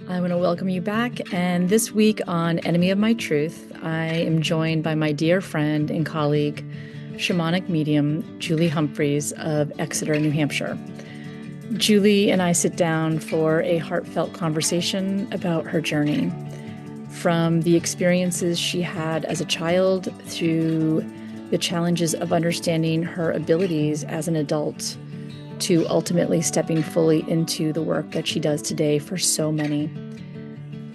I want to welcome you back. And this week on Enemy of My Truth, I am joined by my dear friend and colleague, shamanic medium Julie Humphreys of Exeter, New Hampshire. Julie and I sit down for a heartfelt conversation about her journey, from the experiences she had as a child through the challenges of understanding her abilities as an adult, to ultimately stepping fully into the work that she does today for so many.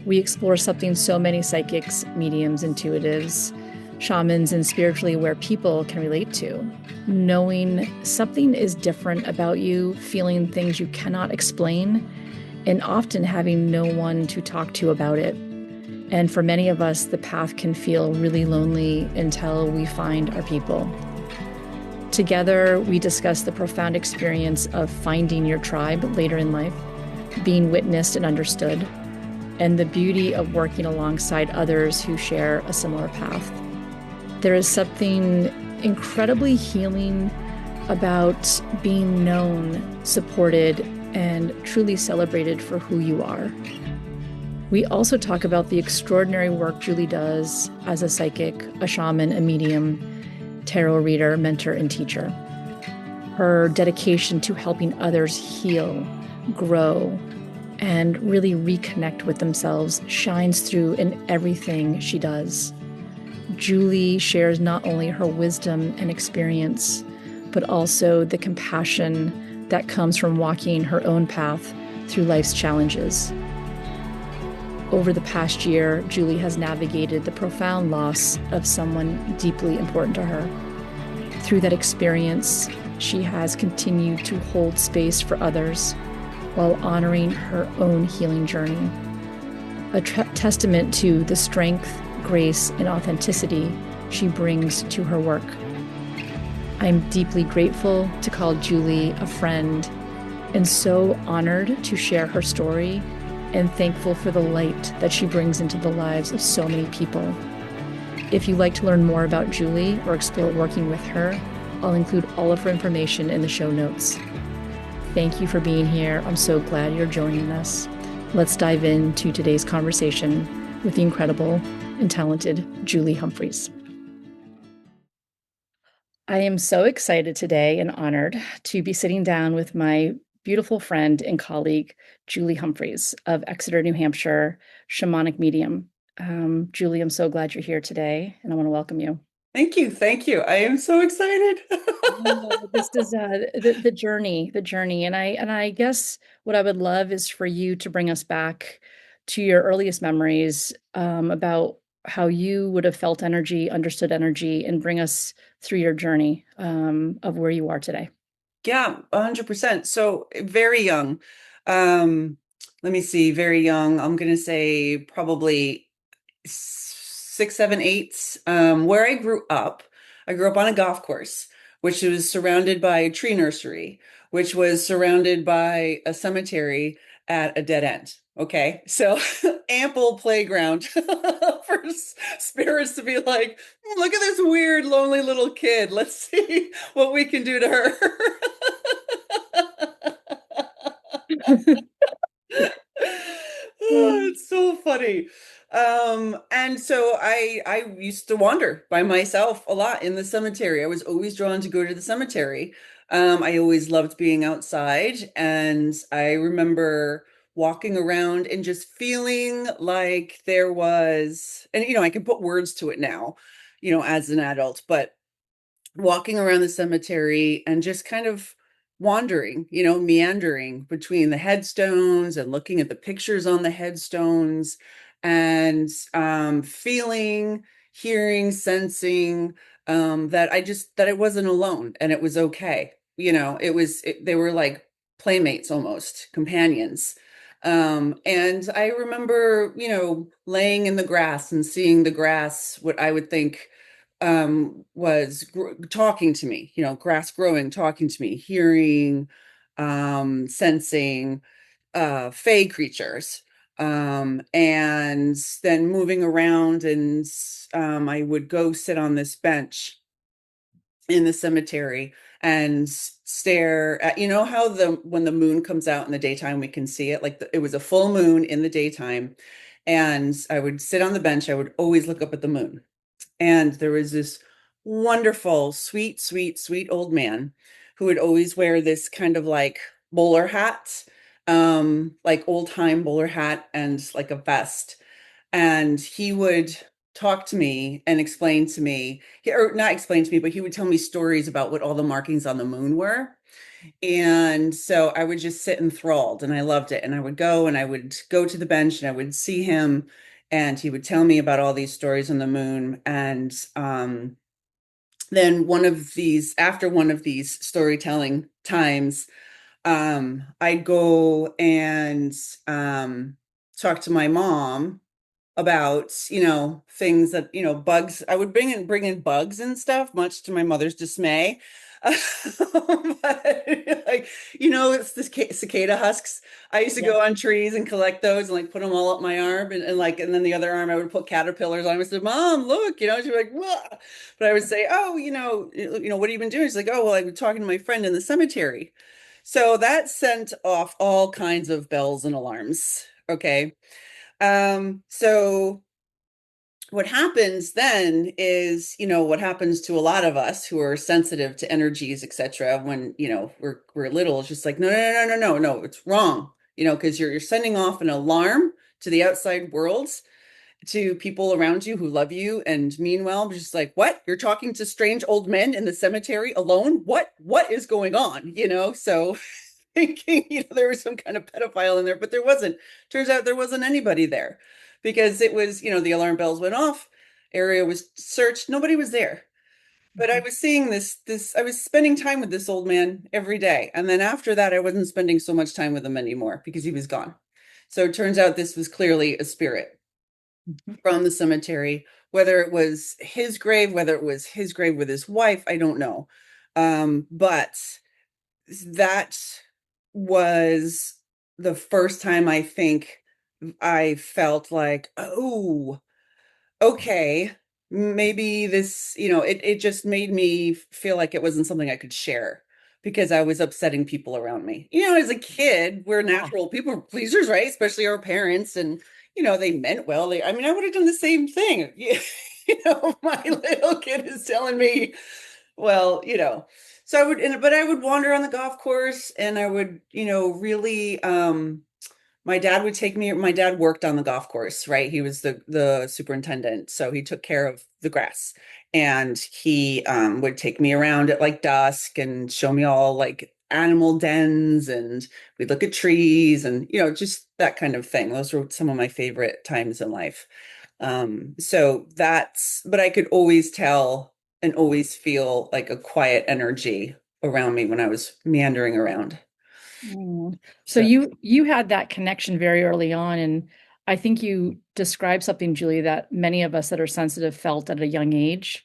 We explore something so many psychics, mediums, intuitives, shamans, and spiritually aware people can relate to. Knowing something is different about you, feeling things you cannot explain, and often having no one to talk to about it. And for many of us, the path can feel really lonely until we find our people. Together, we discuss the profound experience of finding your tribe later in life, being witnessed and understood, and the beauty of working alongside others who share a similar path. There is something incredibly healing about being known, supported, and truly celebrated for who you are. We also talk about the extraordinary work Julie does as a psychic, a shaman, a medium, tarot reader, mentor, and teacher. Her dedication to helping others heal, grow, and really reconnect with themselves shines through in everything she does. Julie shares not only her wisdom and experience, but also the compassion that comes from walking her own path through life's challenges. Over the past year, Julie has navigated the profound loss of someone deeply important to her. Through that experience, she has continued to hold space for others while honoring her own healing journey. A testament to the strength, grace, and authenticity she brings to her work. I'm deeply grateful to call Julie a friend and so honored to share her story and thankful for the light that she brings into the lives of so many people. If you'd like to learn more about Julie or explore working with her, I'll include all of her information in the show notes. Thank you for being here. I'm so glad you're joining us. Let's dive into today's conversation with the incredible and talented Julie Humphreys. I am so excited today and honored to be sitting down with my beautiful friend and colleague, Julie Humphreys of Exeter, New Hampshire, shamanic medium. Julie, I'm so glad you're here today, and I want to welcome you. Thank you. Thank you. I am so excited. Oh, this is the journey, and I guess what I would love is for you to bring us back to your earliest memories about how you would have felt energy, understood energy, and bring us through your journey of where you are today. Yeah, 100%. So very young. Let me see, very young. I'm gonna say probably six, seven, eight. Where I grew up on a golf course, which was surrounded by a tree nursery, which was surrounded by a cemetery at a dead end. Okay, so ample playground for spirits to be like, look at this weird, lonely little kid. Let's see what we can do to her. Oh, it's so funny. And so I used to wander by myself a lot in the cemetery. I was always drawn to go to the cemetery. I always loved being outside, and I remember walking around and just feeling like there was, and I can put words to it now, as an adult, but walking around the cemetery and just kind of wandering, meandering between the headstones and looking at the pictures on the headstones and feeling, hearing, sensing that I wasn't alone and it was okay. They were like playmates almost, companions. And I remember, laying in the grass and seeing the grass, what I would think was talking to me, grass growing, talking to me, hearing, sensing, fey creatures, and then moving around. And I would go sit on this bench in the cemetery and stare at, you know how the when the moon comes out in the daytime we can see it, like it was a full moon in the daytime, and I would sit on the bench. I would always look up at the moon, and there was this wonderful, sweet, sweet, sweet old man who would always wear this kind of like bowler hat, like old time bowler hat and like a vest. And he would talk to me and explain to me, or not explain to me, but he would tell me stories about what all the markings on the moon were. And so I would just sit enthralled and I loved it. And I would go and I would go to the bench and I would see him and he would tell me about all these stories on the moon. And then after one of these storytelling times, I'd go and talk to my mom about, things that, bugs. I would bring in bugs and stuff, much to my mother's dismay. But like, it's this cicada husks. I used to Yeah. go on trees and collect those and like put them all up my arm and then the other arm I would put caterpillars on. I would say, Mom, look, she'd be like, "Wah." But I would say, oh, what have you been doing? She's like, oh, well, I've been talking to my friend in the cemetery. So that sent off all kinds of bells and alarms. Okay. So what happens then is, what happens to a lot of us who are sensitive to energies, etc., when, we're little, it's just like, no, no, no, no, no, no, it's wrong, because you're sending off an alarm to the outside world, to people around you who love you and mean well, just like, what? You're talking to strange old men in the cemetery alone? What is going on? So thinking, there was some kind of pedophile in there, but there wasn't. Turns out there wasn't anybody there because it was, the alarm bells went off, area was searched, nobody was there. But I Mhm. was seeing I was spending time with this old man every day. And then after that, I wasn't spending so much time with him anymore because he was gone. So it turns out this was clearly a spirit Mhm. from the cemetery, whether it was his grave, whether it was his grave with his wife, I don't know. But that was the first time I think I felt like, oh, okay, maybe this, it just made me feel like it wasn't something I could share because I was upsetting people around me. As a kid, we're Yeah. natural people pleasers, right? Especially our parents. And, they meant well. I mean, I would have done the same thing. My little kid is telling me, well, so but I would wander on the golf course and I would, really, my dad worked on the golf course, right? He was the superintendent, so he took care of the grass. And he would take me around at like dusk and show me all like animal dens, and we'd look at trees and just that kind of thing. Those were some of my favorite times in life. But I could always tell and always feel like a quiet energy around me when I was meandering around. Mm. So So, you had that connection very early on, and I think you described something, Julie, that many of us that are sensitive felt at a young age.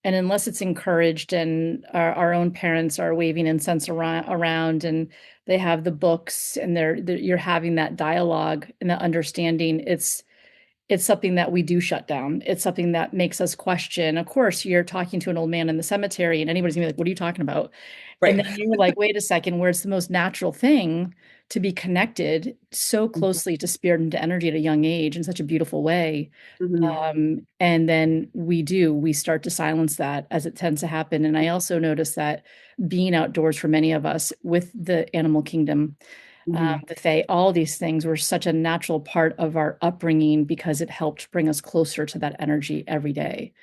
And unless it's encouraged and our own parents are waving incense around and they have the books and you're having that dialogue and that understanding, it's something that we do shut down. It's something that makes us question. Of course, you're talking to an old man in the cemetery, and anybody's gonna be like, "What are you talking about?" And right. then you're like, "Wait a second," where it's the most natural thing to be connected so closely to spirit and to energy at a young age in such a beautiful way. Mhm. And then we start to silence that as it tends to happen. And I also notice that being outdoors for many of us with the animal kingdom, Mhm. the Fae, all these things were such a natural part of our upbringing because it helped bring us closer to that energy every day.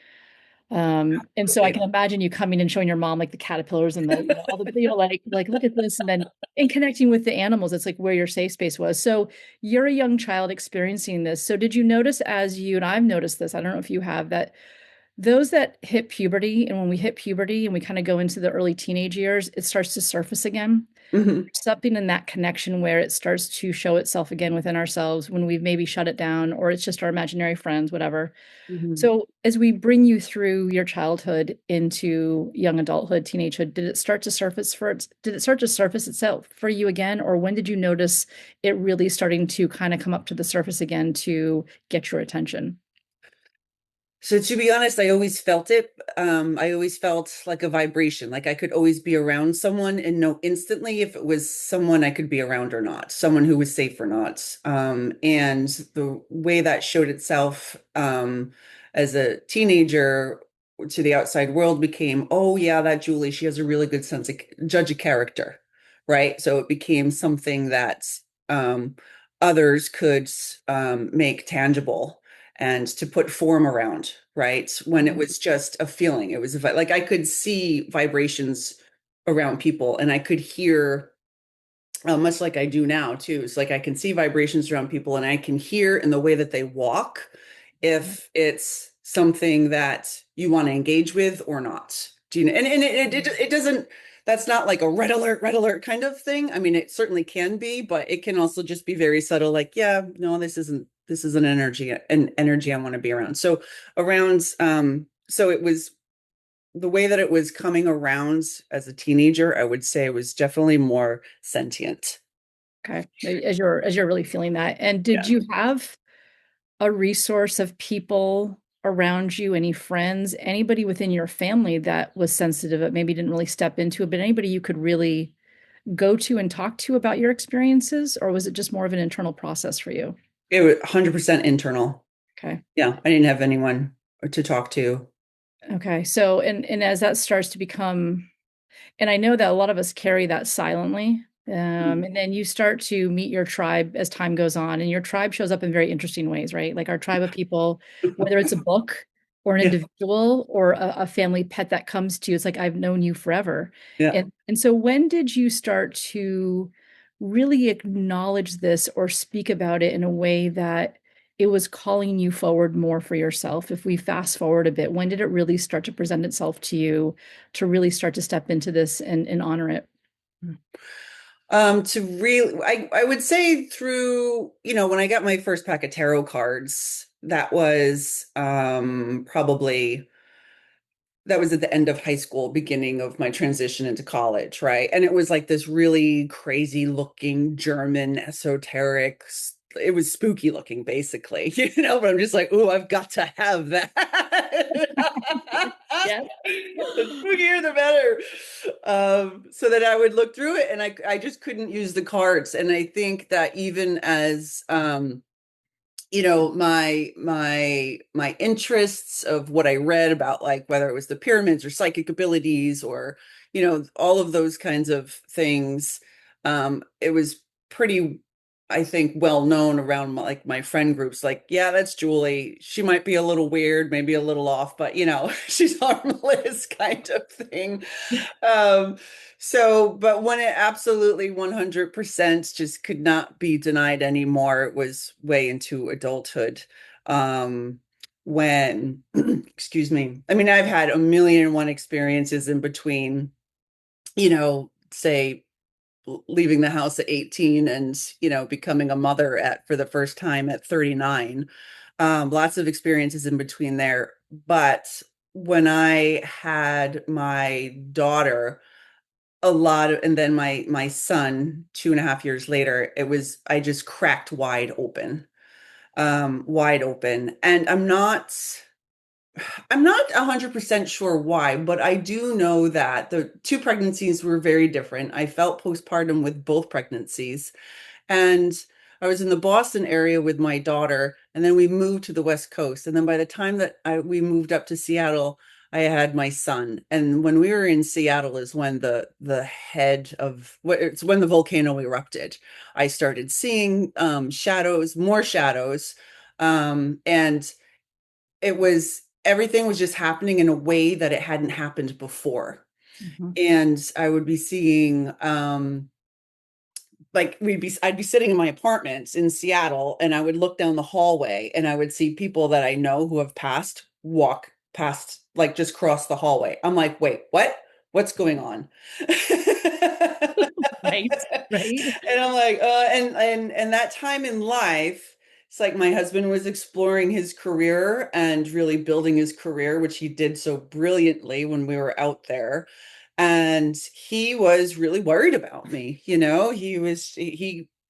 And so I Absolutely. can imagine you coming and showing your mom like the caterpillars and the, all the, like look at this, and then in connecting with the animals, it's like where your safe space was. So you're a young child experiencing this. So did you notice as you, and I've noticed this, I don't know if you have, that those that hit puberty, and when we hit puberty and we kind of go into the early teenage years, it starts to surface again, Mhm. something in that connection where it starts to show itself again within ourselves when we've maybe shut it down, or it's just our imaginary friends, whatever. Mhm. So as we bring you through your childhood into young adulthood, teenagehood, did it start to surface itself for you again? Or when did you notice it really starting to kind of come up to the surface again to get your attention? So to be honest, I always felt it. I always felt like a vibration, like I could always be around someone and know instantly if it was someone I could be around or not, someone who was safe or not. And the way that showed itself as a teenager to the outside world became, oh yeah, that Julie, she has a really good sense of judge a character, right? So it became something that um, others could make tangible and to put form around, right? When it Mhm. was just a feeling. It was like I could see vibrations around people and I could hear much like I do now too. It's like I can see vibrations around people and I can hear in the way that they walk if it's something that you want to engage with or not. Do you know? And it doesn't, that's not like a red alert kind of thing. I mean, it certainly can be, but it can also just be very subtle, like, yeah, no, this is an energy I want to be around. So around, so it was the way that it was coming around as a teenager, I would say it was definitely more sentient. Okay. As you're really feeling that. And did Yeah. you have a resource of people around you, any friends, anybody within your family that was sensitive, that maybe didn't really step into it, but anybody you could really go to and talk to about your experiences, or was it just more of an internal process for you? It was 100% internal. Okay. Yeah, I didn't have anyone to talk to. Okay. So, and as that starts to become, and I know that a lot of us carry that silently. And then you start to meet your tribe as time goes on, and your tribe shows up in very interesting ways, right? Like our tribe of people, whether it's a book or an Yeah, individual or a family pet that comes to you, it's like I've known you forever. yeah. And so when did you start to really acknowledge this or speak about it in a way that it was calling you forward more for yourself? If we fast forward a bit, when did it really start to present itself to you to really start to step into this and honor it? To really, I would say through, when I got my first pack of tarot cards, that was probably that was at the end of high school, beginning of my transition into college, right? And it was like this really crazy looking German esoteric. It was spooky looking, basically, but I'm just like, oh, I've got to have that. Yeah. The spookier, the better. So that I would look through it and I just couldn't use the cards. And I think that even as my interests of what I read about, like whether it was the pyramids or psychic abilities or all of those kinds of things, it was pretty, I think, well known around like my friend groups, like, yeah, that's Julie, she might be a little weird, maybe a little off, but she's harmless kind of thing. um, but when it absolutely 100% just could not be denied anymore, it was way into adulthood. Um, when, excuse me, I mean, I've had a million and one experiences in between, say leaving the house at 18 and, becoming a mother for the first time at 39. Lots of experiences in between there. But when I had my daughter, and then my son 2.5 years later, I just cracked wide open. And I'm not 100% sure why, but I do know that the two pregnancies were very different. I felt postpartum with both pregnancies. And I was in the Boston area with my daughter, and then we moved to the West Coast. And then by the time that we moved up to Seattle, I had my son. And when we were in Seattle is when the head of it's when the volcano erupted. I started seeing shadows, more shadows, and everything was just happening in a way that it hadn't happened before. Mhm. And I would be seeing like I'd be sitting in my apartment in Seattle and I would look down the hallway and I would see people that I know who have passed walk past, like just cross the hallway. I'm like, wait, what? What's going on? Right. Right. And I'm like, and that time in life, it's like my husband was exploring his career and really building his career, which he did so brilliantly when we were out there. And he was really worried about me. He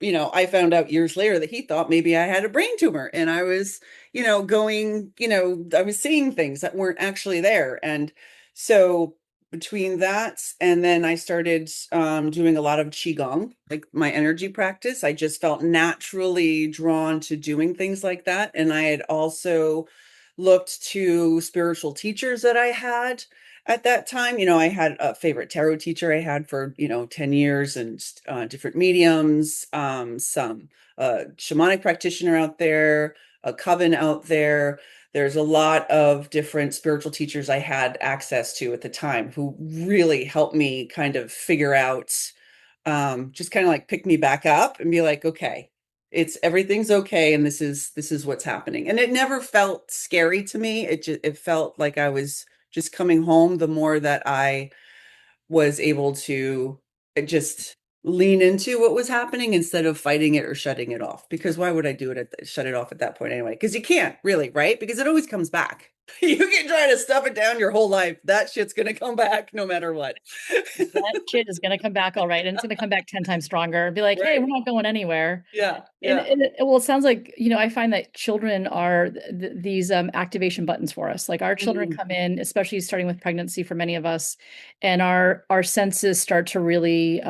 I found out years later that he thought maybe I had a brain tumor, and I was, I was seeing things that weren't actually there. And so between that and then I started doing a lot of qigong, like my energy practice. I just felt naturally drawn to doing things like that. And I had also looked to spiritual teachers that I had at that time. I had a favorite tarot teacher I had for, 10 years, and different mediums, some shamanic practitioner out there, a coven out there. There's a lot of different spiritual teachers I had access to at the time who really helped me kind of figure out, just kind of like pick me back up and be like, okay, everything's okay, and this is what's happening. And it never felt scary to me. It felt like I was just coming home the more that I was able to just lean into what was happening instead of fighting it or shutting it off. Because why would I do it shut it off at that point anyway? Because you can't really, right? Because it always comes back. You can try to stuff it down your whole life. That shit's gonna come back no matter what. That shit is going to come back all right. And it's going to come back 10 times stronger. Be like, hey, Right. we're not going anywhere. Yeah. And, Yeah. well, it sounds like, I find that children are these activation buttons for us. Like our children Mhm. come in, especially starting with pregnancy for many of us, and our senses start to really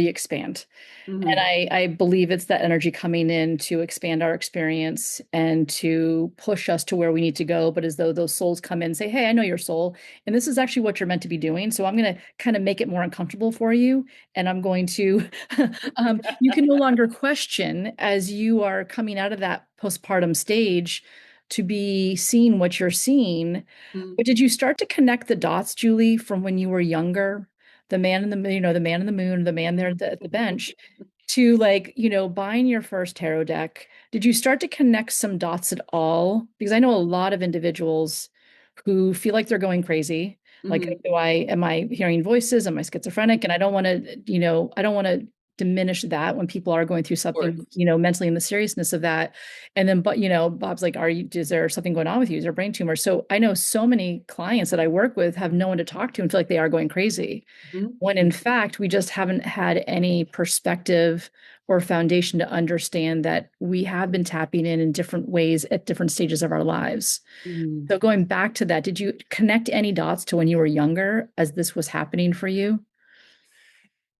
expand. And Mhm. I believe it's that energy coming in to expand our experience and to push us to where we need to go. But as though those souls come in and say, hey, I know your soul, and this is actually what you're meant to be doing. So I'm going to kind of make it more uncomfortable for you. And I'm going to, you can no longer question as you are coming out of that postpartum stage to be seeing what you're seeing. Mhm. But did you start to connect the dots, Julie, from when you were younger? The man in the, the man in the moon, the man there at the bench, to like, buying your first tarot deck. Did you start to connect some dots at all? Because I know a lot of individuals who feel like they're going crazy. Like, Mhm. am I hearing voices? Am I schizophrenic? And I don't want to, I don't want to diminish that when people are going through Of course. something, mentally, and the seriousness of that. And then, but, Bob's like, is there something going on with you? Is there a brain tumor? So I know so many clients that I work with have no one to talk to and feel like they are going crazy, Mhm. when in fact we just haven't had any perspective or foundation to understand that we have been tapping in different ways at different stages of our lives. Mhm. So going back to that, did you connect any dots to when you were younger as this was happening for you?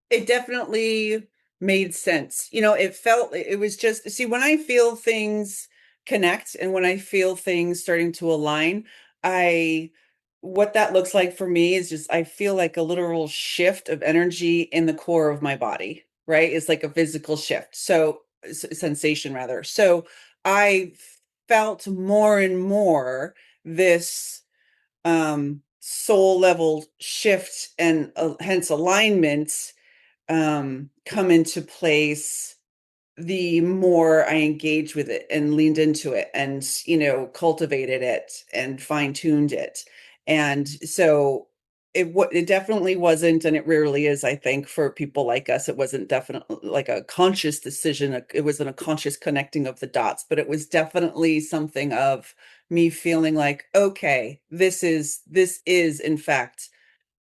It definitely made sense. It was just, see, when I feel things connect and when I feel things starting to align, I, what that looks like for me is just, I feel like a literal shift of energy in the core of my body, right? It's like a physical shift. So, sensation rather. So I felt more and more this soul level shift and hence alignment come into place the more I engaged with it and leaned into it and, cultivated it and fine-tuned it. And so it definitely wasn't, and it rarely is, I think, for people like us. It wasn't definitely like a conscious decision. It wasn't a conscious connecting of the dots, but it was definitely something of me feeling like, okay, this is in fact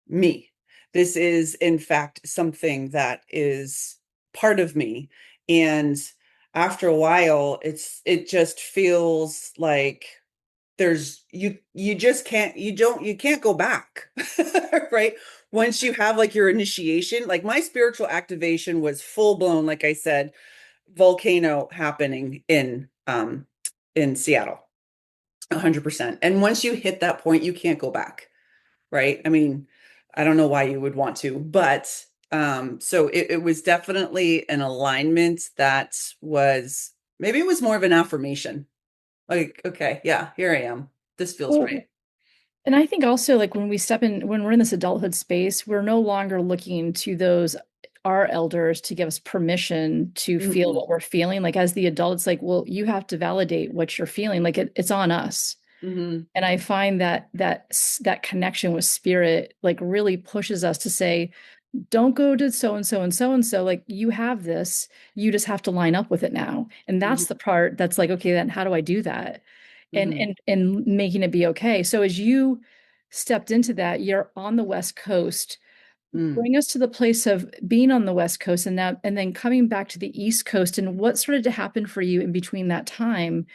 me. This is, in fact, something that is part of me. And after a while, it just feels like you just can't, you can't go back, right? Once you have like your initiation, like my spiritual activation was full blown, like I said, volcano happening in Seattle, 100%. And once you hit that point, you can't go back, right? I mean, I don't know why you would want to, but so it was definitely an alignment that was, maybe it was more of an affirmation. Like, okay, yeah, here I am. This feels Well, right. and I think also like when we're in this adulthood space, we're no longer looking to those our elders to give us permission to feel Hmm. what we're feeling. Like as the adult, it's like, well, you have to validate what you're feeling. Like it's on us. Hmm. And I find that connection with spirit like really pushes us to say, don't go to so and so and so and so. Like you have this, you just have to line up with it now. And that's the Hmm. part that's like, okay, then how do I do that? And Hmm. making it be okay. So as you stepped into that, you're on the West Coast. Mm. Bring us to the place of being on the West Coast and now and then coming back to the East Coast and what started to happen for you in between that time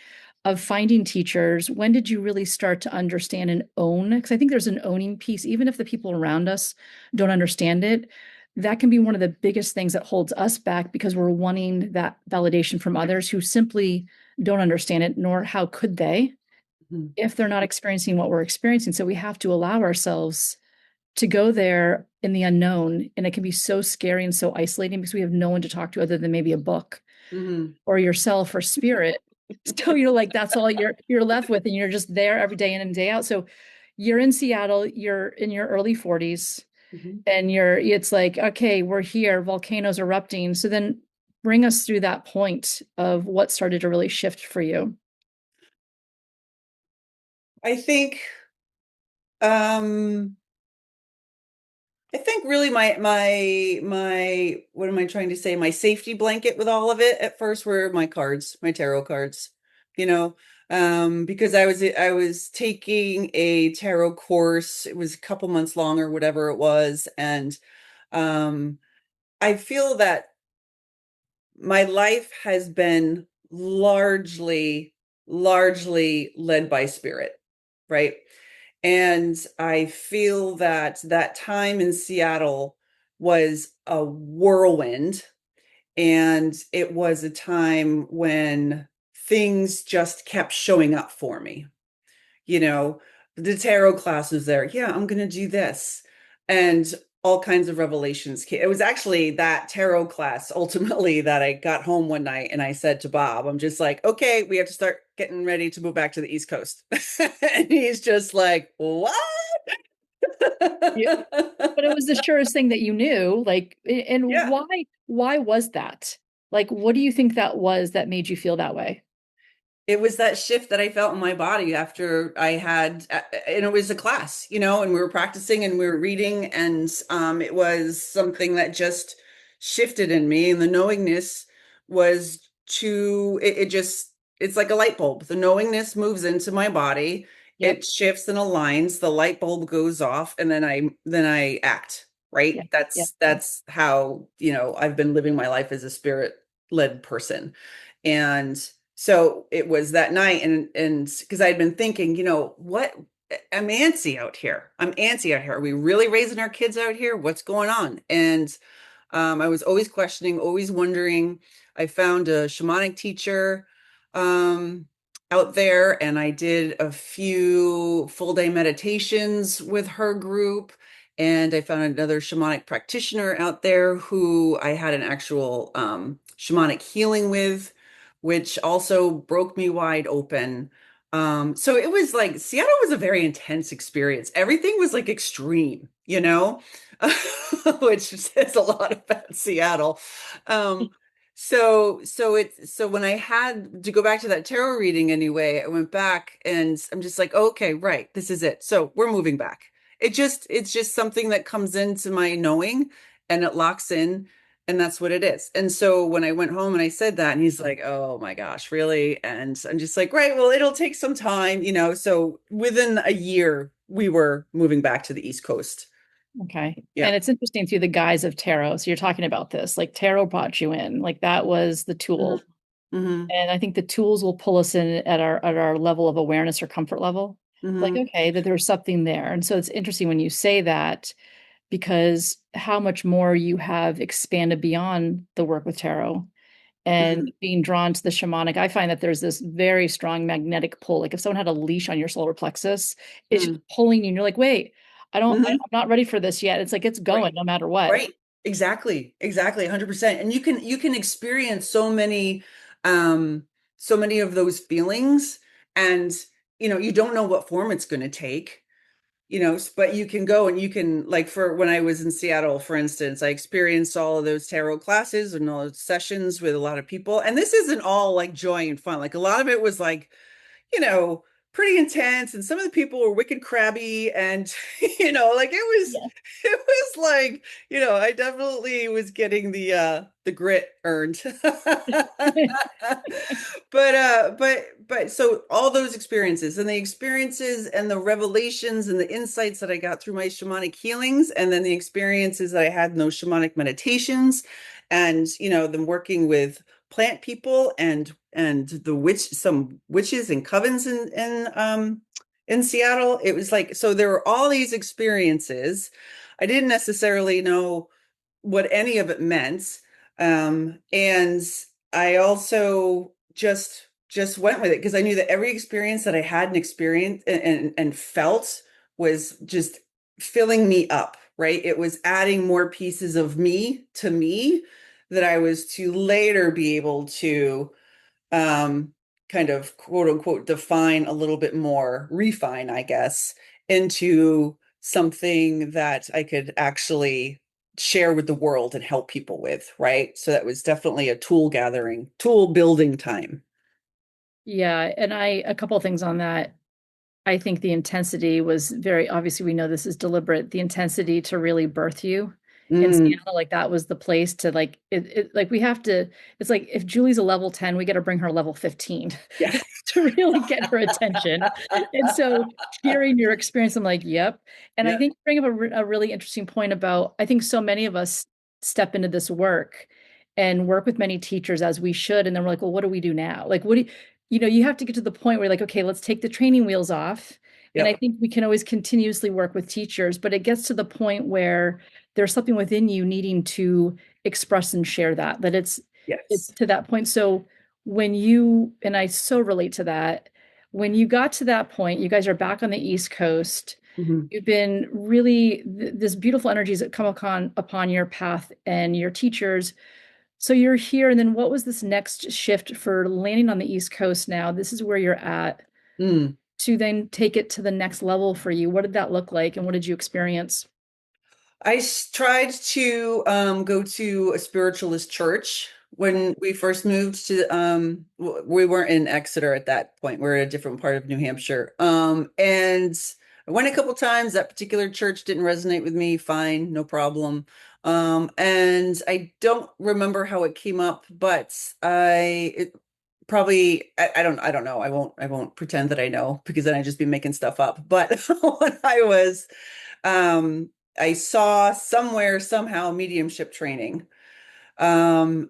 of finding teachers. When did you really start to understand and own? Because I think there's an owning piece, even if the people around us don't understand it. That can be one of the biggest things that holds us back because we're wanting that validation from others who simply don't understand it, nor how could they Mm. if they're not experiencing what we're experiencing. So we have to allow ourselves to go there in the unknown. And it can be so scary and so isolating because we have no one to talk to other than maybe a book Mhm. or yourself or spirit. So you're like, that's all you're left with, and you're just there every day in and day out. So you're in Seattle, you're in your early 40s, Mhm. and it's like, okay, we're here, volcanoes erupting. So then bring us through that point of what started to really shift for you. I think um I think really my what am I trying to say? My safety blanket with all of it at first were my cards, my tarot cards, you know, because I was taking a tarot course. It was a couple months long or whatever it was, and um I feel that my life has been largely led by spirit, right? And I feel that that time in Seattle was a whirlwind, and it was a time when things just kept showing up for me. You know, the tarot class was there. Yeah, I'm going to do this. And all kinds of revelations came. It was actually that tarot class ultimately that I got home one night and I said to Bob, I'm just like, okay, we have to start getting ready to move back to the East Coast. And he's just like, what? Yeah. But it was the surest thing that you knew. Like, and Yeah. why was that? Like, what do you think that was that made you feel that way? It was that shift that I felt in my body after I had, and it was a class, and we were practicing and we were reading, and it was something that just shifted in me. And the knowingness was it's like a light bulb. The knowingness moves into my body, Yep. it shifts and aligns, the light bulb goes off, and then I act, right? Yep. Yep. That's how, I've been living my life as a spirit-led person. And so it was that night, and because I'd been thinking, what I'm antsy out here. I'm antsy out here. Are we really raising our kids out here? What's going on? And I was always questioning, always wondering. I found a shamanic teacher um, out there, and I did a few full day meditations with her group. And I found another shamanic practitioner out there who I had an actual shamanic healing with, which also broke me wide open. So it was like Seattle was a very intense experience. Everything was like extreme, which says a lot about Seattle. Um, so when I had to go back to that tarot reading anyway, I went back and I'm just like, okay, right, this is it. So we're moving back. It's just something that comes into my knowing and it locks in, and that's what it is. And so when I went home and I said that, and he's like, "Oh my gosh, really?" And I'm just like, "Right, well, it'll take some time." So within a year, we were moving back to the East Coast. Okay. Yeah. And it's interesting through the guise of tarot. So you're talking about this, like tarot brought you in, like that was the Hmm. tool. Hmm. And I think the tools will pull us in at our level of awareness or comfort level. Like, Hmm. okay, that there's something there. And so it's interesting when you say that because how much more you have expanded beyond the work with tarot and Hmm. being drawn to the shamanic. I find that there's this very strong magnetic pull. Like if someone had a leash on your solar plexus, it's just pulling you and you're like, wait, I'm Hmm. not ready for this yet. It's like it's going Right. no matter what. Right. Exactly. 100%. And you can experience um so many of those feelings, and you don't know what form it's going to take. But you can go and you can, like, for when I was in Seattle, for instance, I experienced all of those tarot classes and all those sessions with a lot of people. And this isn't all like joy and fun. Like a lot of it was like, you know, pretty intense, and some of the people were wicked crabby, and like Yeah. it was like, I definitely was getting the grit earned. But so all those experiences and the experiences and the revelations and the insights that I got through my shamanic healings, and then the experiences that I had in those shamanic meditations, and them working with plant people and some witches and covens in Seattle. It was like, so there were all these experiences. I didn't necessarily know what any of it meant. And I also just went with it because I knew that every experience that I had and experienced and felt was just filling me up, right? It was adding more pieces of me to me that I was to later be able to um, kind of quote unquote define a little bit more, refine, I guess, into something that I could actually share with the world and help people with, right? So that was definitely a tool building time. Yeah, and a couple of things on that. I think the intensity was very obviously we know this is deliberate. The intensity to really birth you in Mm, Seattle, like that was the place to like we have to, it's like if Julie's a level 10, we got to bring her level 15 yeah. to really get her attention. And so hearing your experience, I'm like, yep. And I Yeah. think you bring up a really interesting point about I think so many of us step into this work and work with many teachers as we should. And then we're like, well, what do we do now? Like, what do you have to get to the point where you're like, okay, let's take the training wheels off. And I Yep. think we can always continuously work with teachers, but it gets to the point where there's something within you needing to express and share that it's Yes. to that point. So when you and I so relate to that, when you got to that point, you guys are back on the East Coast. Mhm. You've been really this beautiful energies that come upon your path and your teachers, so you're here, and then what was this next shift for landing on the East Coast now? This is where you're at Mm. to then take it to the next level for you. What did that look like, and what did you experience? Tried to go to a spiritualist church when we first moved to we weren't in Exeter at that point. We're in a different part of New Hampshire. And I went a couple times. That particular church didn't resonate with me. Fine, no problem. And I don't remember how it came up, but it probably I don't know. I won't pretend that I know because then I'd just be making stuff up. But when um I saw somewhere somehow mediumship training. And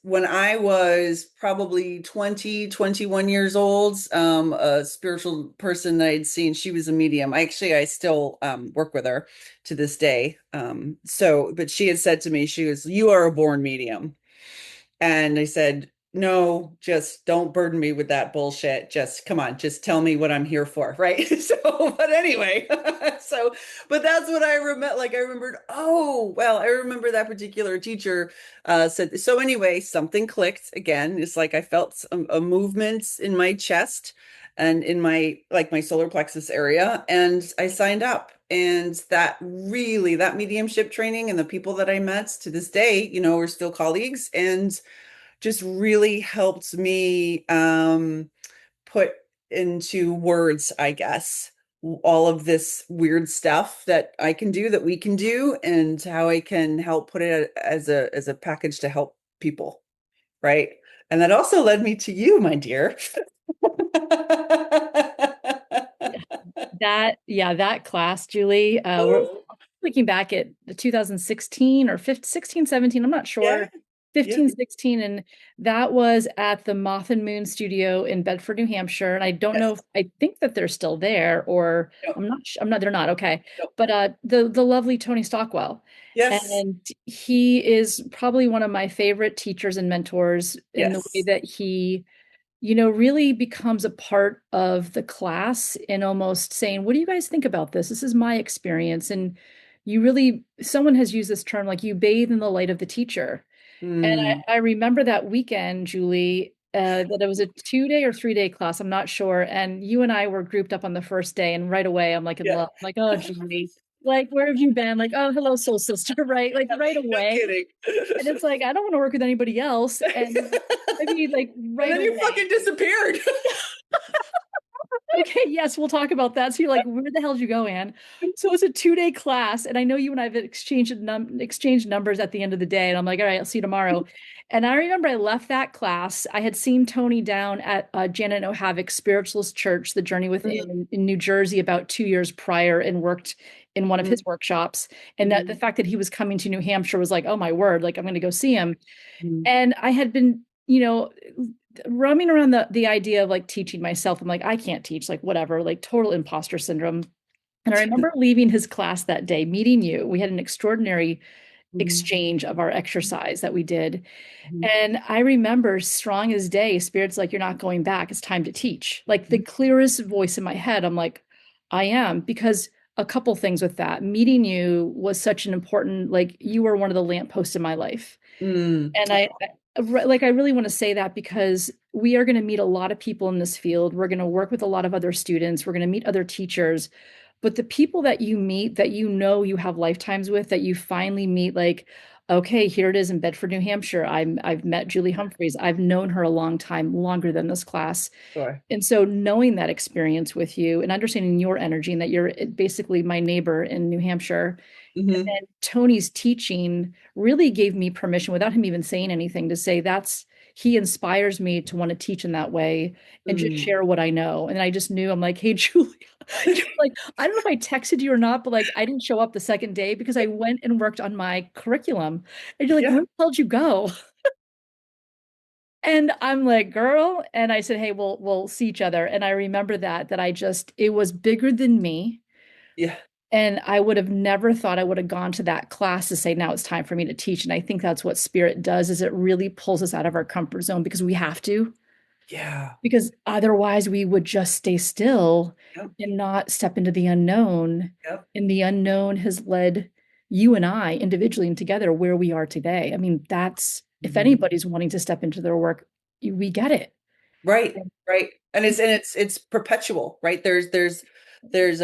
when I was probably 20, 21 years old, a spiritual person that I'd seen, she was a medium. I still work with her to this day. But she had said to me, she was, "You are a born medium." And I said, "No, just don't burden me with that bullshit. Just come on, just tell me what I'm here for." Right. But anyway, so, but that's what I remember. Like, I remembered, oh, well, I remember that particular teacher said, so anyway, something clicked again. It's like I felt a movement in my chest and in my solar plexus area. And I signed up. And that mediumship training and the people that I met to this day, are still colleagues and just really helped me put into words, I guess, all of this weird stuff that I can do, that we can do, and how I can help put it as a package to help people, right? And that also led me to you, my dear. That class, Julie, we're looking back at the 2016 or 15, 16, 17, I'm not Yeah, sure, yeah, 15, 16, and that was at the Moth and Moon studio in Bedford, New Hampshire. And I don't yes, know if I think that they're still there or no, I'm not, they're not, okay. no, But the lovely Tony Stockwell. yes, And he is probably one of my favorite teachers and mentors in the way yes, that he really becomes a part of the class and almost saying, what do you guys think about this? This is my experience. And someone has used this term like you bathe in the light of the teacher. And mm, I remember that weekend, Julie, that it was a 2 day or 3 day class. I'm not sure. And you and I were grouped up on the first day. And right away, I'm like in yeah, love. I'm like, oh, Julie, like, where have you been? Like, oh, hello, soul sister, right? Like right no away. kidding. And it's like, I don't want to work with anybody else. And I mean, like And right then you fucking away. disappeared. Okay, yes, we'll talk about that. So you're like, where the hell did you go, Anne? So it's a 2 day class, and I know you and I have exchanged numbers at the end of the day, and I'm like, all right, I'll see you tomorrow. And I remember I left that class. I had seen Tony down at Janet O'Havick's Spiritualist Church, The Journey Within, in New Jersey about 2 years prior, and worked in one of his workshops. And that the Mhm. fact that he was coming to New Hampshire was like, oh my word, like I'm going to go see him. Mhm. And I had been, roaming around the idea of like teaching myself. I'm like, I can't teach, like whatever, like total imposter syndrome. And I remember leaving his class that day, meeting you. We had an extraordinary Mhm. exchange of our exercise that we did. Mhm. And I remember strong as day, Spirit's like, you're not going back. It's time to teach. Like the Mhm. clearest voice in my head. I'm like, I am, because a couple things with that. Meeting you was such an important, like you were one of the lampposts in my life. Mm. And I really want to say that because we are going to meet a lot of people in this field. We're going to work with a lot of other students. We're going to meet other teachers. But the people that you meet that you have lifetimes with, that you finally meet, like, okay, here it is in Bedford, New Hampshire. I've met Julie Humphreys. I've known her a long time, longer than this class. Sure. And so knowing that experience with you and understanding your energy and that you're basically my neighbor in New Hampshire, Mhm. and Tony's teaching really gave me permission without him even saying anything to say he inspires me to want to teach in that way and just Mm. share what I know. And I just knew, I'm like, hey, Julia, you're like, I don't know if I texted you or not, but like I didn't show up the second day because I went and worked on my curriculum. And you're like, Yeah. where the hell did you go? And I'm like, girl. And I said, hey, we'll see each other. And I remember that it was bigger than me. Yeah. And I would have never thought I would have gone to that class to say, now it's time for me to teach. And I think that's what Spirit does, is it really pulls us out of our comfort zone because we have to, Yeah. because otherwise we would just stay still Yep. and not step into the unknown. Yep. And the unknown has led you and I individually and together where we are today. I mean, if Mhm. anybody's wanting to step into their work, we get it. Right, right. And it's perpetual, right? There's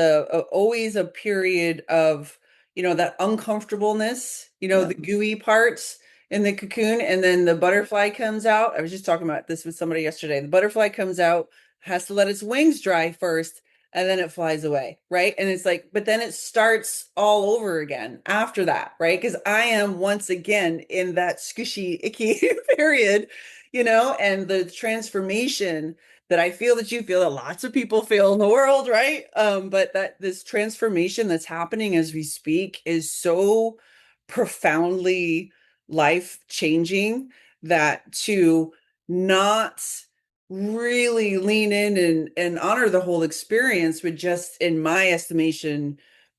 always a period of, that uncomfortableness, Yeah. the gooey parts in the cocoon, and then the butterfly comes out. I was just talking about this with somebody yesterday. The butterfly comes out, has to let its wings dry first, and then it flies away, right? And it's like, but then it starts all over again after that, right? Because I am once again in that squishy, icky period, and the transformation that I feel, that you feel, that lots of people feel in the world, right? But that this transformation that's happening as we speak is so profoundly life changing that to not really lean in and honor the whole experience would just, in my estimation,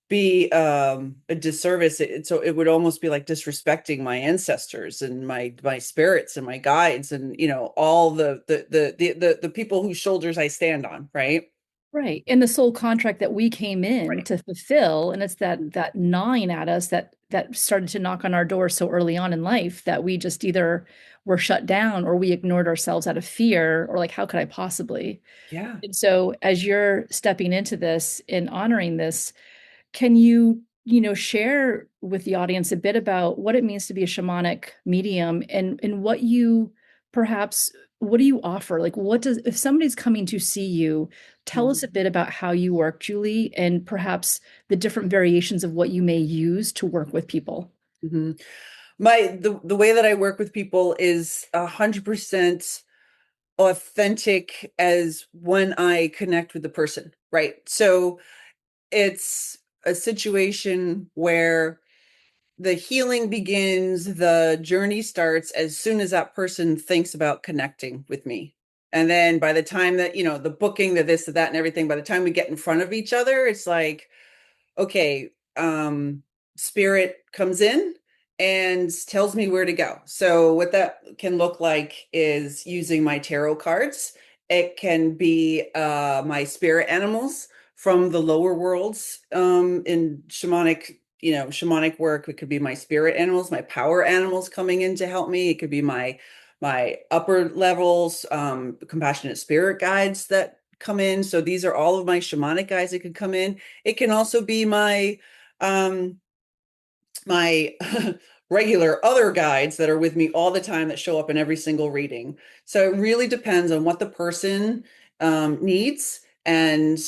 be a disservice. So it would almost be like disrespecting my ancestors and my spirits and my guides, and all the people whose shoulders I stand on, right? Right. And the soul contract that we came in Right. to fulfill, and it's that gnawing at us that started to knock on our door so early on in life that we just either were shut down or we ignored ourselves out of fear, or like, how could I possibly? Yeah. And so as you're stepping into this and honoring this, can you share with the audience a bit about what it means to be a shamanic medium, and perhaps what do you offer? Like, if somebody's coming to see you, tell us a bit about how you work, Julie, and perhaps the different variations of what you may use to work with people. Hmm. The way that I work with people is 100% authentic as when I connect with the person, right? So it's a situation where the healing begins, the journey starts as soon as that person thinks about connecting with me. And then by the time that, the booking, the this, the that, and everything, by the time we get in front of each other, it's like, okay, spirit comes in and tells me where to go. So what that can look like is using my tarot cards. It can be my spirit animals from the lower worlds, in shamanic work. It could be my spirit animals, my power animals coming in to help me. It could be my upper levels, compassionate spirit guides that come in. So these are all of my shamanic guides that could come in. It can also be um my regular other guides that are with me all the time, that show up in every single reading. So it really depends on what the person needs and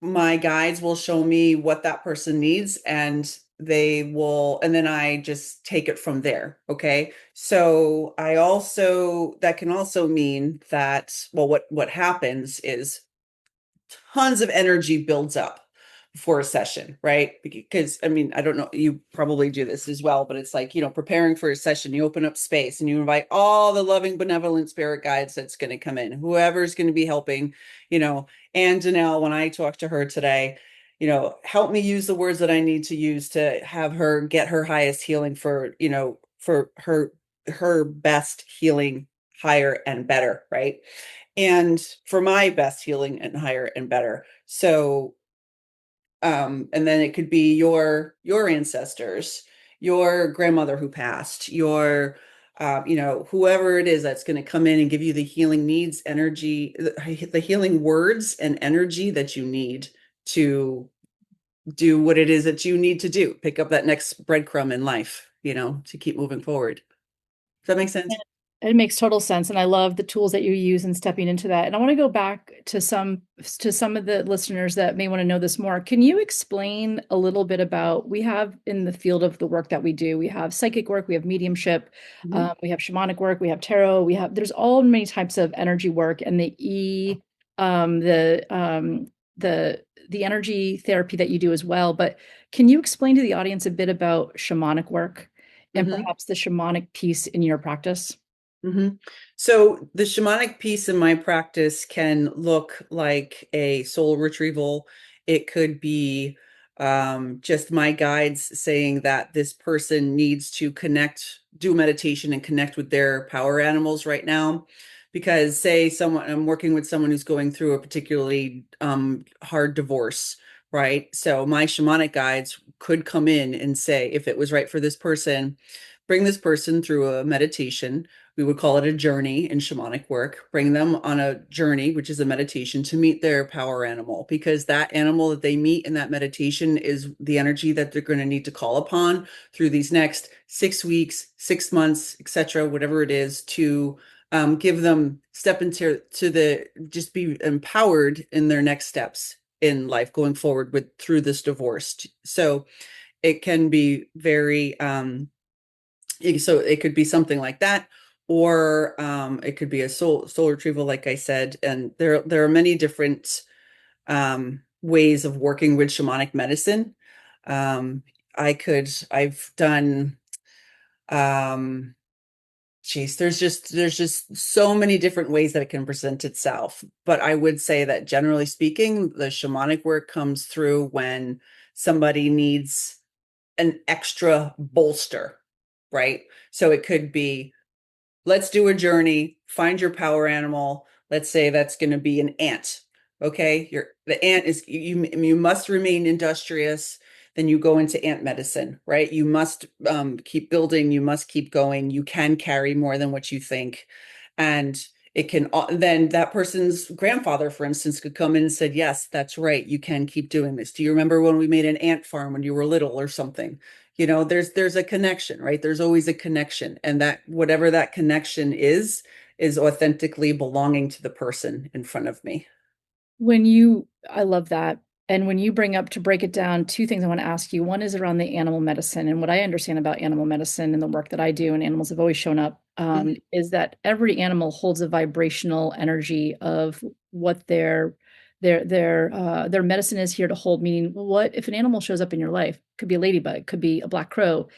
my guides will show me what that person needs, and and then I just take it from there. Okay. So that can also mean that, well, what happens is tons of energy builds up for a session, right? Because I mean, I don't know, you probably do this as well, but it's like, preparing for a session, you open up space and you invite all the loving, benevolent spirit guides that's going to come in, whoever's going to be helping, you know, and Janelle, when I talked to her today, help me use the words that I need to use to have her get her highest healing for her best healing higher and better, right? And for my best healing and higher and better. So, and then it could be your ancestors, your grandmother who passed, whoever it is that's going to come in and give you the healing needs, energy, the healing words and energy that you need to do what it is that you need to do. Pick up that next breadcrumb in life, to keep moving forward. Does that make sense? It makes total sense, and I love the tools that you use in stepping into that. And I want to go back to some of the listeners that may want to know this more. Can you explain a little bit about, we have in the field of the work that we do, we have psychic work, we have mediumship, Mhm. we have shamanic work, we have tarot, there's all many types of energy work, and um, the um, the energy therapy that you do as well. But can you explain to the audience a bit about shamanic work and Mhm. perhaps the shamanic piece in your practice? hmm So the shamanic piece in my practice can look like a soul retrieval. It could be just my guides saying that this person needs to do meditation and connect with their power animals right now. Because say I'm working with someone who's going through a particularly hard divorce, right? So my shamanic guides could come in and say, if it was right for this person, bring this person through a meditation. We would call it a journey in shamanic work. Bring them on a journey, which is a meditation, to meet their power animal, because that animal that they meet in that meditation is the energy that they're going to need to call upon through these next 6 weeks, 6 months, etc., whatever it is, to give them step into just be empowered in their next steps in life going forward with through this divorce. So it can be very so it could be something like that, or it could be a soul retrieval, like I said. And there are many different ways of working with shamanic medicine. Um, I've done um, geez, there's just so many different ways that it can present itself. But I would say that generally speaking, the shamanic work comes through when somebody needs an extra bolster, right? So it could be, let's do a journey, find your power animal. Let's say that's going to be an ant. Okay. The ant is, you must remain industrious. Then you go into ant medicine, right? You must keep building. You must keep going. You can carry more than what you think. And it can, then that person's grandfather, for instance, could come in and said, yes, that's right. You can keep doing this. Do you remember when we made an ant farm when you were little or something? There's a connection, right? There's always a connection, and that whatever that connection is authentically belonging to the person in front of me. I love that. And when you bring up, to break it down, two things I want to ask you. One is around the animal medicine. And what I understand about animal medicine and the work that I do, and animals have always shown up, Mhm. is that every animal holds a vibrational energy of what their medicine is here to hold. Meaning, what if an animal shows up in your life? Could be a ladybug, could be a black crow.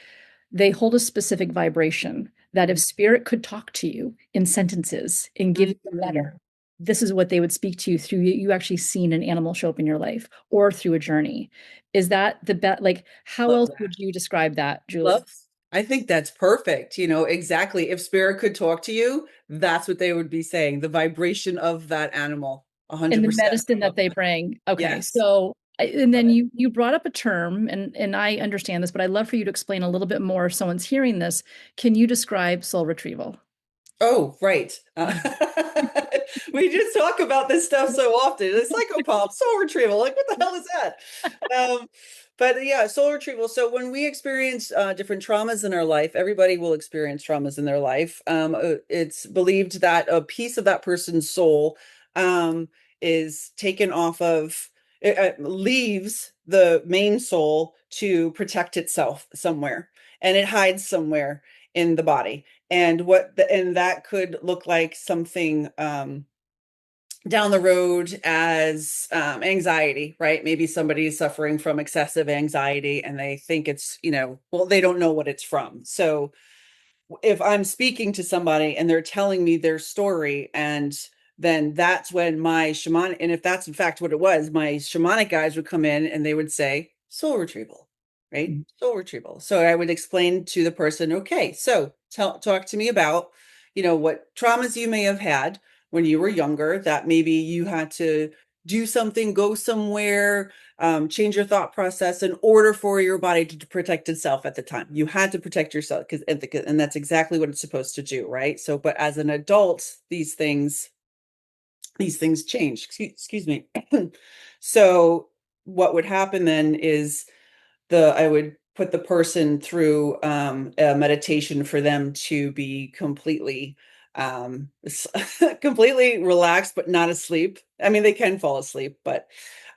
They hold a specific vibration that if spirit could talk to you in sentences and give you a Mhm. letter, this is what they would speak to you through you actually seeing an animal show up in your life or through a journey. Is that the best? Like, how Love else that. would you describe that, Julie? Love. I think that's perfect. Exactly. If spirit could talk to you, that's what they would be saying. The vibration of that animal. And the 100%. medicine Love that they that. bring. Okay, Yes. so and Love then it. you brought up a term, and I understand this, but I'd love for you to explain a little bit more if someone's hearing this. Can you describe soul retrieval? Oh, right. We just talk about this stuff so often. It's psychopomp, soul retrieval. Like, what the hell is that? Um, but yeah, soul retrieval. So when we experience different traumas in our life, everybody will experience traumas in their life. It's believed that a piece of that person's soul um, is taken off of, it leaves the main soul to protect itself somewhere, and it hides somewhere in the body. And that could look like something down the road as anxiety, right? Maybe somebody is suffering from excessive anxiety and they think it's, well, they don't know what it's from. So if I'm speaking to somebody and they're telling me their story, and then that's when my shamanic, and if that's in fact what it was, my shamanic guys would come in and they would say soul retrieval, right? Soul retrieval. So I would explain to the person, okay, so talk to me about, what traumas you may have had when you were younger, that maybe you had to do something, go somewhere, change your thought process in order for your body to protect itself at the time. You had to protect yourself because, and that's exactly what it's supposed to do, right? So, but as an adult, these things change. Excuse me. So, what would happen then is I would put the person through a meditation for them to be completely completely relaxed but not asleep. I mean, they can fall asleep, but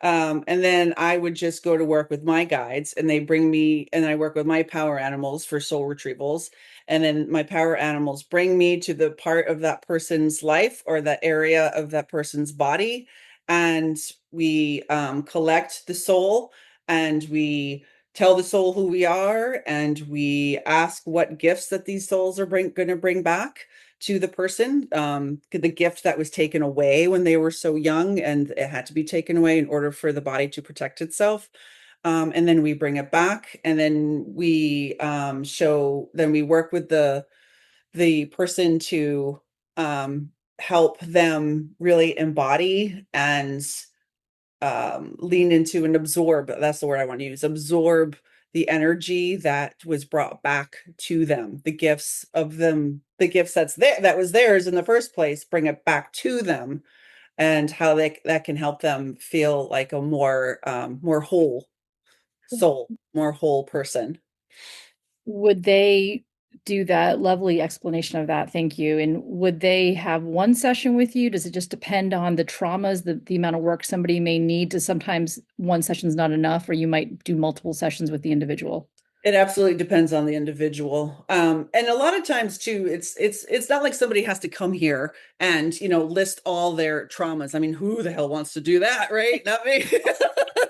and then I would just go to work with my guides, and they bring me, and I work with my power animals for soul retrievals. And then my power animals bring me to the part of that person's life or that area of that person's body. And we collect the soul, and we tell the soul who we are, and we ask what gifts that these souls are going to bring back to the person, the gift that was taken away when they were so young and it had to be taken away in order for the body to protect itself. And then we bring it back, and then then we work with the person to help them really embody and lean into and absorb. That's the word I want to use. Absorb the energy that was brought back to them, the gifts of them, the gifts that was theirs in the first place, bring it back to them, and how that can help them feel like a more whole soul, more whole person. Would they do that? Lovely explanation of that. Thank you. And would they have one session with you? Does it just depend on the traumas, the amount of work somebody may need to sometimes one session's not enough, or you might do multiple sessions with the individual? It absolutely depends on the individual. And a lot of times too, it's not like somebody has to come here and, list all their traumas. I mean, who the hell wants to do that, right? Not me.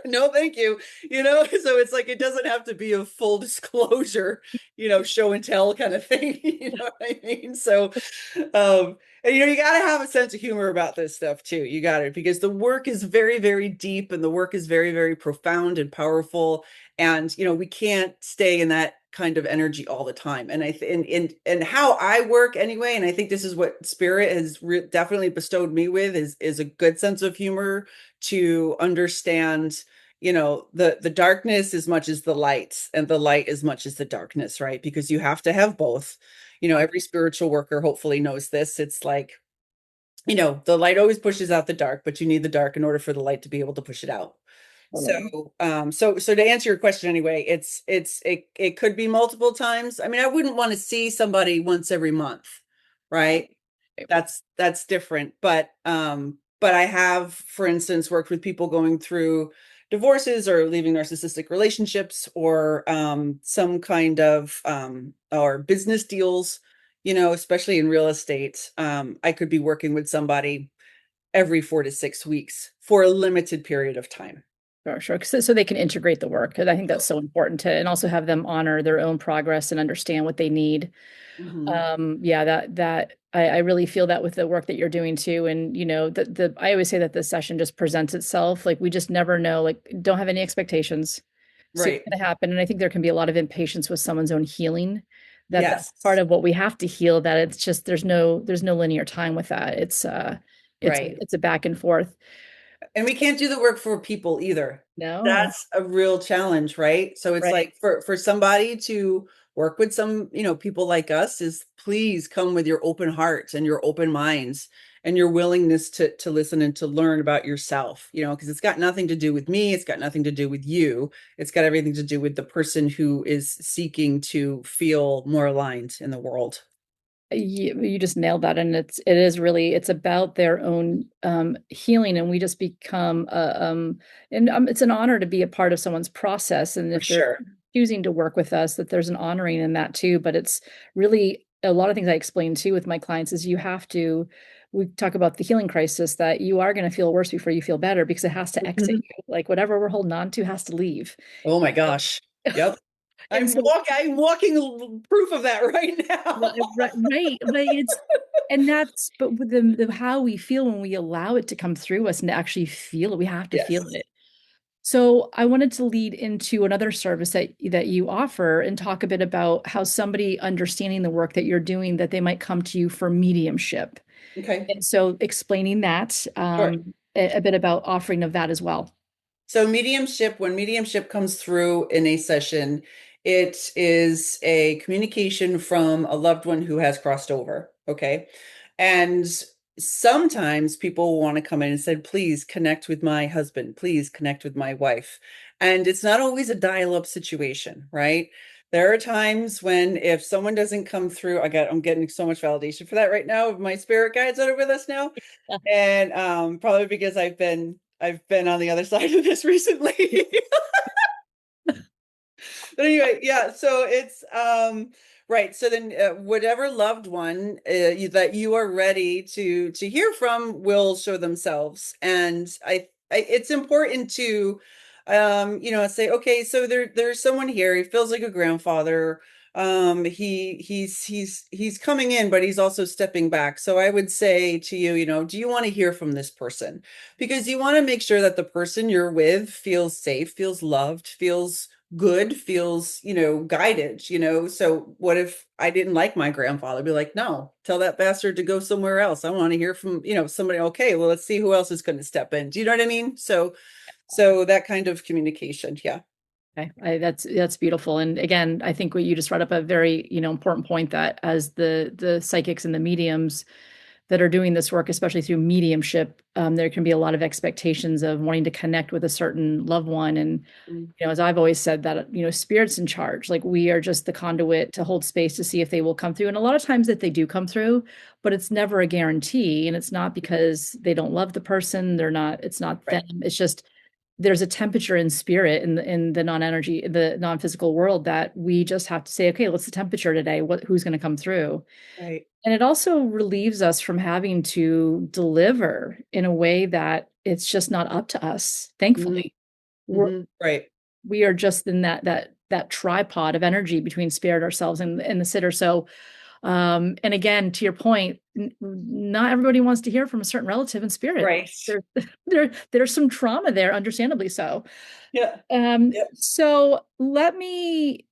No, thank you. So it's like it doesn't have to be a full disclosure, show and tell kind of thing. You know what I mean? So and you gotta have a sense of humor about this stuff too. You got it, because the work is very, very deep, and the work is very, very profound and powerful. And we can't stay in that kind of energy all the time. And and how I work anyway, and I think this is what spirit has definitely bestowed me with, is a good sense of humor to understand, the darkness as much as the light, and the light as much as the darkness, right? Because you have to have both. Every spiritual worker hopefully knows this. It's like, the light always pushes out the dark, but you need the dark in order for the light to be able to push it out. Totally. So to answer your question anyway, it could be multiple times. I mean, I wouldn't want to see somebody once every month, right? That's different. But I have, for instance, worked with people going through divorces or leaving narcissistic relationships, or some kind of or business deals, especially in real estate. I could be working with somebody every 4 to 6 weeks for a limited period of time. Sure, sure. So they can integrate the work. And I think that's so important to, and also have them honor their own progress and understand what they need. Mhm. Yeah, I really feel that with the work that you're doing too. And I always say that the session just presents itself. Like we just never know, like don't have any expectations. See what's Right. gonna happen. And I think there can be a lot of impatience with someone's own healing. That's part Yes. of what we have to heal, that it's just there's no linear time with that. It's Right. it's a back and forth. And we can't do the work for people either. No. That's a real challenge, right? So it's Right. like for somebody to work with some, people like us, is please come with your open hearts and your open minds and your willingness to listen and to learn about yourself, because it's got nothing to do with me, it's got nothing to do with you. It's got everything to do with the person who is seeking to feel more aligned in the world. You just nailed that, and it is really it's about their own healing, and we just become and it's an honor to be a part of someone's process, and For if they're sure. choosing to work with us, that there's an honoring in that too. But it's really a lot of things I explain too with my clients is you have to. We talk about the healing crisis that you are going to feel worse before you feel better because it has to exit Mhm. you. Like whatever we're holding on to has to leave. Oh my gosh. Yep. And so I'm walking proof of that right now. right, but it's and that's but with the how we feel when we allow it to come through us and to actually feel it, we have to feel Yes. it. So I wanted to lead into another service that you offer and talk a bit about how somebody understanding the work that you're doing, that they might come to you for mediumship. Okay. And so explaining that, Sure. a bit about offering of that as well. So mediumship, when mediumship comes through in a session, it is a communication from a loved one who has crossed over. Okay. And sometimes people want to come in and say, please connect with my husband, please connect with my wife. And it's not always a dial-up situation, right? There are times when if someone doesn't come through, I'm getting so much validation for that right now of my spirit guides that are with us now. And probably because I've been on the other side of this recently. But anyway, yeah, so it's right. So then whatever loved one that you are ready to hear from will show themselves. And it's important to say, okay, so there's someone here. He feels like a grandfather. He's coming in, but he's also stepping back. So I would say to you, do you want to hear from this person? Because you want to make sure that the person you're with feels safe, feels loved, feels good, feels, guided, So what if I didn't like my grandfather? I'd be like, no, tell that bastard to go somewhere else. I want to hear from, somebody. Okay, well, let's see who else is going to step in. Do you know what I mean? So that kind of communication. Yeah. Okay, that's beautiful. And again, I think what you just brought up a very, important point that as the psychics and the mediums that are doing this work, especially through mediumship, there can be a lot of expectations of wanting to connect with a certain loved one. And, Mm. as I've always said that, spirit's in charge. Like we are just the conduit to hold space to see if they will come through. And a lot of times that they do come through, but it's never a guarantee. And it's not because they don't love the person. It's not them. Right. It's just there's a temperature in spirit in the non-energy, the non-physical world that we just have to say, okay, what's the temperature today? Who's going to come through? Right. And it also relieves us from having to deliver in a way that it's just not up to us. Hmm. Thankfully, we're, Hmm. Right. we are just in that tripod of energy between spirit, ourselves, and the sitter. So, and again, to your point, not everybody wants to hear from a certain relative in spirit. Right. There's some trauma there, understandably so. Yeah. Yep. So let me,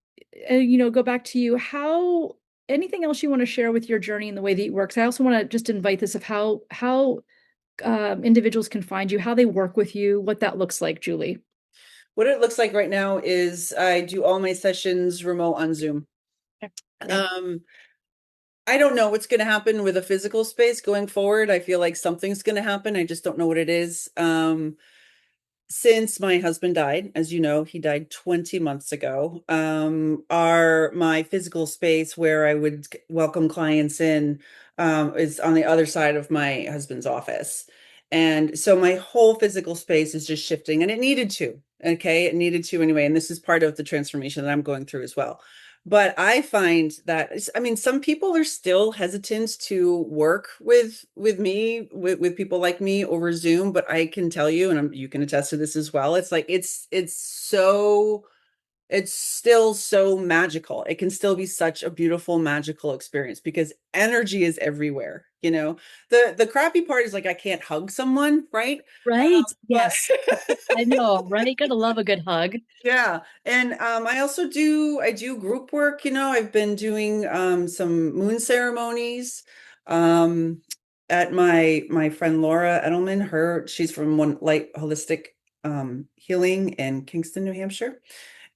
go back to you. How anything else you want to share with your journey and the way that you work? 'Cause I also want to just invite this of how individuals can find you, how they work with you, what that looks like, Julie. What it looks like right now is I do all my sessions remote on Zoom. Yeah. Um, I don't know what's going to happen with a physical space going forward. I feel like something's going to happen. I just don't know what it is. Since my husband died, as you know, he died 20 months ago, my physical space where I would welcome clients in is on the other side of my husband's office. And so my whole physical space is just shifting, and it needed to. Okay, it needed to anyway. And this is part of the transformation that I'm going through as well. But I find that, I mean, some people are still hesitant to work with me, with people like me over Zoom, but I can tell you, and you can attest to this as well. It's like it's still so magical. It can still be such a beautiful, magical experience because energy is everywhere. The crappy part is like I can't hug someone, right? Right. But Yes. I know, right? Gotta love a good hug. yeah, and I also do group work, I've been doing some moon ceremonies um at my friend Laura Edelman. She's from One Light Holistic Healing in Kingston, New Hampshire.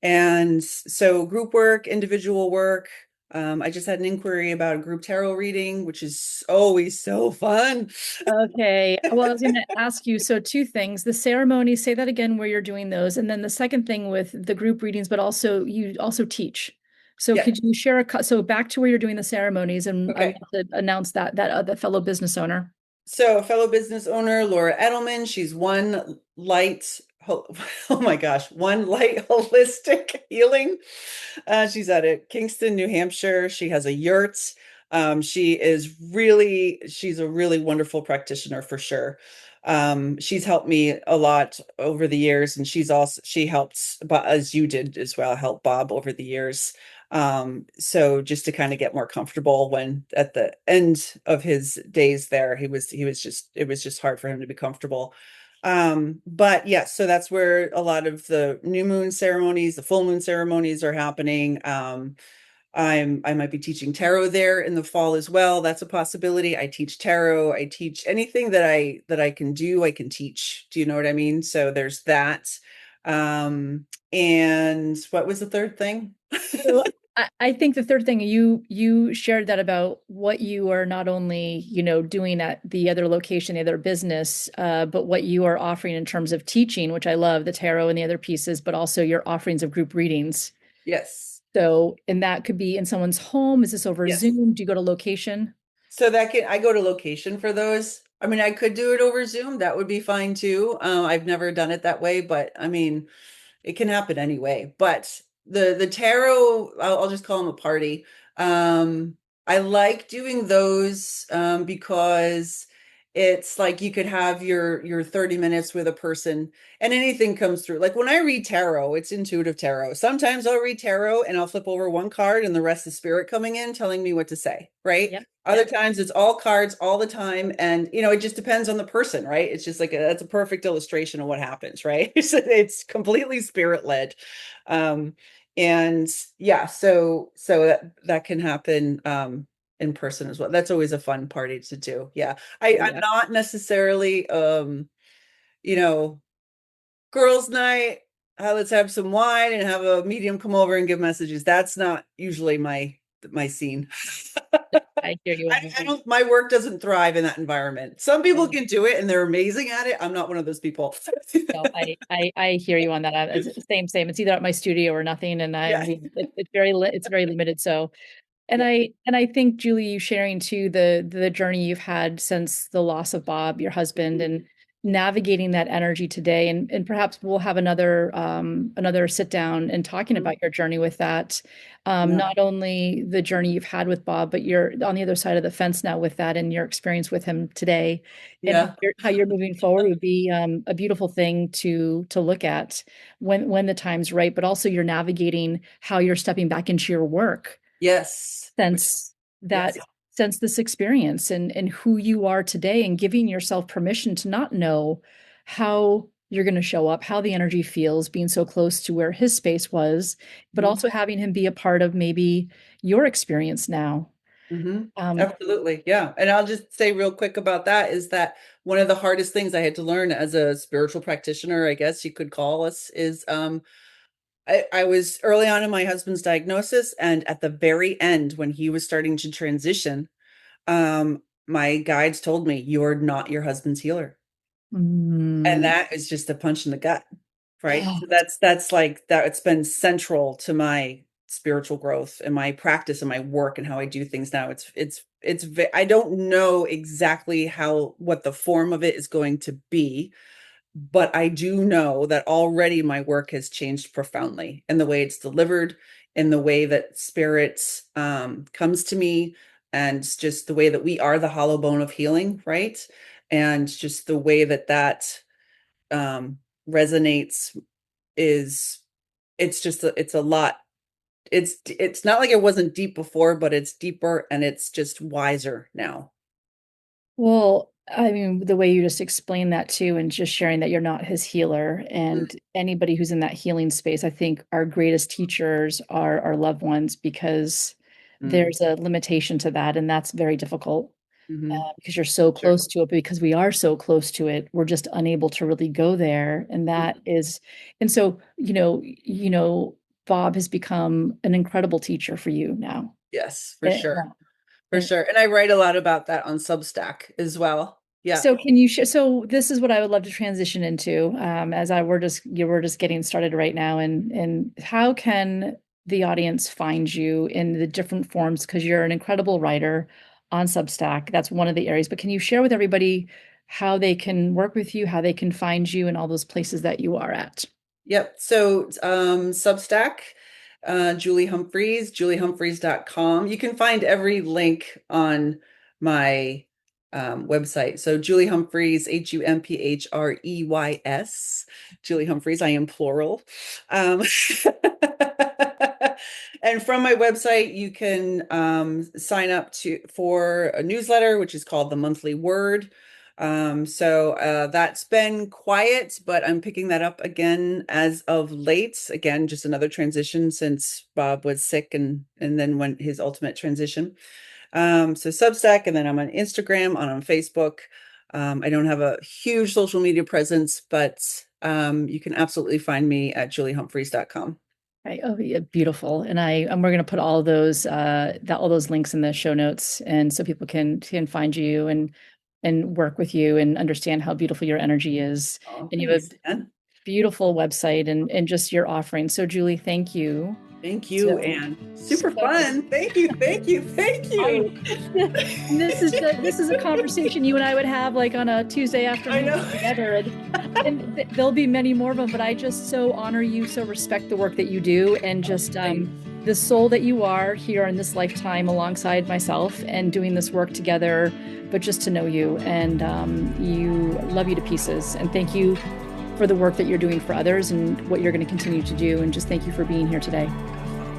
And so group work, individual work. I just had an inquiry about a group tarot reading, which is always so fun. Okay. Well, I was going to ask you, so two things, the ceremony, say that again where you're doing those. And then the second thing with the group readings, but also you also teach. So Yeah. could you share so back to where you're doing the ceremonies, and I Okay. want to announce that the fellow business owner. So, fellow business owner Laura Edelman, she's one light, oh my gosh, one light holistic healing. She's out of Kingston, New Hampshire. She has a yurt. She's a really wonderful practitioner for sure. She's helped me a lot over the years, and she helped, but as you did as well, help Bob over the years. So just to kind of get more comfortable when at the end of his days there, it was just hard for him to be comfortable. But yes, so that's where a lot of the new moon ceremonies, the full moon ceremonies are happening. I might be teaching tarot there in the fall as well. That's a possibility. I teach tarot. I teach anything that I can do, I can teach. Do you know what I mean? So there's that. And what was the third thing? So I think the third thing you shared that about what you are not only, doing at the other location, the other business, but what you are offering in terms of teaching, which I love, the tarot and the other pieces, but also your offerings of group readings. Yes. So, and that could be in someone's home. Is this over Yes. Zoom? Do you go to location? So I go to location for those. I mean, I could do it over Zoom. That would be fine too. I've never done it that way, but I mean, it can happen anyway. But the tarot, I'll just call them a party. Um, I like doing those because it's like you could have your 30 minutes with a person and anything comes through. Like when I read tarot, it's intuitive tarot. Sometimes I'll read tarot and I'll flip over one card and the rest is spirit coming in telling me what to say, right? Yep. Other Yep. times it's all cards all the time. And, it just depends on the person, right? It's just like that's a perfect illustration of what happens, right? It's completely spirit led. Um, and yeah, so that can happen in person as well. That's always a fun party to do. Yeah. I'm Yeah. not necessarily, you know, girls' night, let's have some wine and have a medium come over and give messages. That's not usually my scene. I hear you on I that. don't, my work doesn't thrive in that environment. Some people Yeah. can do it and they're amazing at it. I'm not one of those people. No, I hear you on that. Same. It's either at my studio or nothing, and Yeah. it's very limited. So, and Yeah. I think, Julie, you sharing too the journey you've had since the loss of Bob, your husband, Mhm. and navigating that energy today, and perhaps we'll have another sit down and talking Mhm. about your journey with that. Yeah. Not only the journey you've had with Bob, but you're on the other side of the fence now with that and your experience with him today, and Yeah. how you're moving forward would be a beautiful thing to look at when the time's right. But also you're navigating how you're stepping back into your work Yes. since that Yes. since this experience and who you are today, and giving yourself permission to not know how you're going to show up, how the energy feels being so close to where his space was, but Mhm. also having him be a part of maybe your experience now. um Absolutely. Yeah. And I'll just say real quick about that is that one of the hardest things I had to learn as a spiritual practitioner, I guess you could call us, is I was early on in my husband's diagnosis, and at the very end, when he was starting to transition, my guides told me, "You're not your husband's healer." And mm, that is just a punch in the gut, right? oh, So that's like that. It's been central to my spiritual growth and my practice and my work and how I do things now. I don't know exactly how what the form of it is going to be, but I do know that already my work has changed profoundly in the way it's delivered, in the way that spirit comes to me, and just the way that we are the hollow bone of healing, right? And just the way that um, resonates is it's a lot. It's not like it wasn't deep before, but it's deeper and it's just wiser now. well, I mean, the way you just explained that too, and just sharing that you're not his healer, and anybody who's in that healing space, I think our greatest teachers are our loved ones, because Mm-hmm. there's a limitation to that, and that's very difficult, Mm-hmm. because you're so Sure. close to it. Because we are so close to it, we're just unable to really go there, and that is, and so Bob has become an incredible teacher for you now. Yes, for And, sure. For sure. And I write a lot about that on Substack as well. Yeah. So can you share? So this is what I would love to transition into, as I we're just getting started right now, and how can the audience find you in the different forms? Because you're an incredible writer on Substack. That's one of the areas. But can you share with everybody how they can work with you, how they can find you in all those places that you are at? Yep. So Substack, Julie Humphreys, juliehumphreys.com. You can find every link on my website. So Julie Humphreys, Humphrys, Julie Humphreys, I am plural. Um, and from my website, you can sign up for a newsletter, which is called the Monthly Word. So that's been quiet, but I'm picking that up again as of late. Again, just another transition since Bob was sick and then went his ultimate transition. So Substack, and then I'm on Instagram, on Facebook. I don't have a huge social media presence, but you can absolutely find me at juliehumphreys.com. Right. Oh, yeah, beautiful. And we're going to put all those all those links in the show notes, and so people can find you and work with you and understand how beautiful your energy is. Oh, And you have thanks, a Dan. beautiful website and just your offering. So Julie, thank you. Thank you, So Anne. Super so fun. Thank you, thank you, thank I you. this is a conversation you and I would have like on a Tuesday I afternoon know. together, and there'll be many more of them. But I just so honor you, so respect the work that you do, and just Thanks. the soul that you are here in this lifetime alongside myself and doing this work together. But just to know you, and you love you to pieces, and thank you for the work that you're doing for others and what you're going to continue to do. And just thank you for being here today.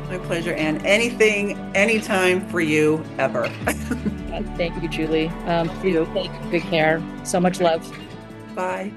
My pleasure, Anne. Anything, anytime for you, ever. And thank you, Julie. Thank Please you. take good care. So much love. Bye.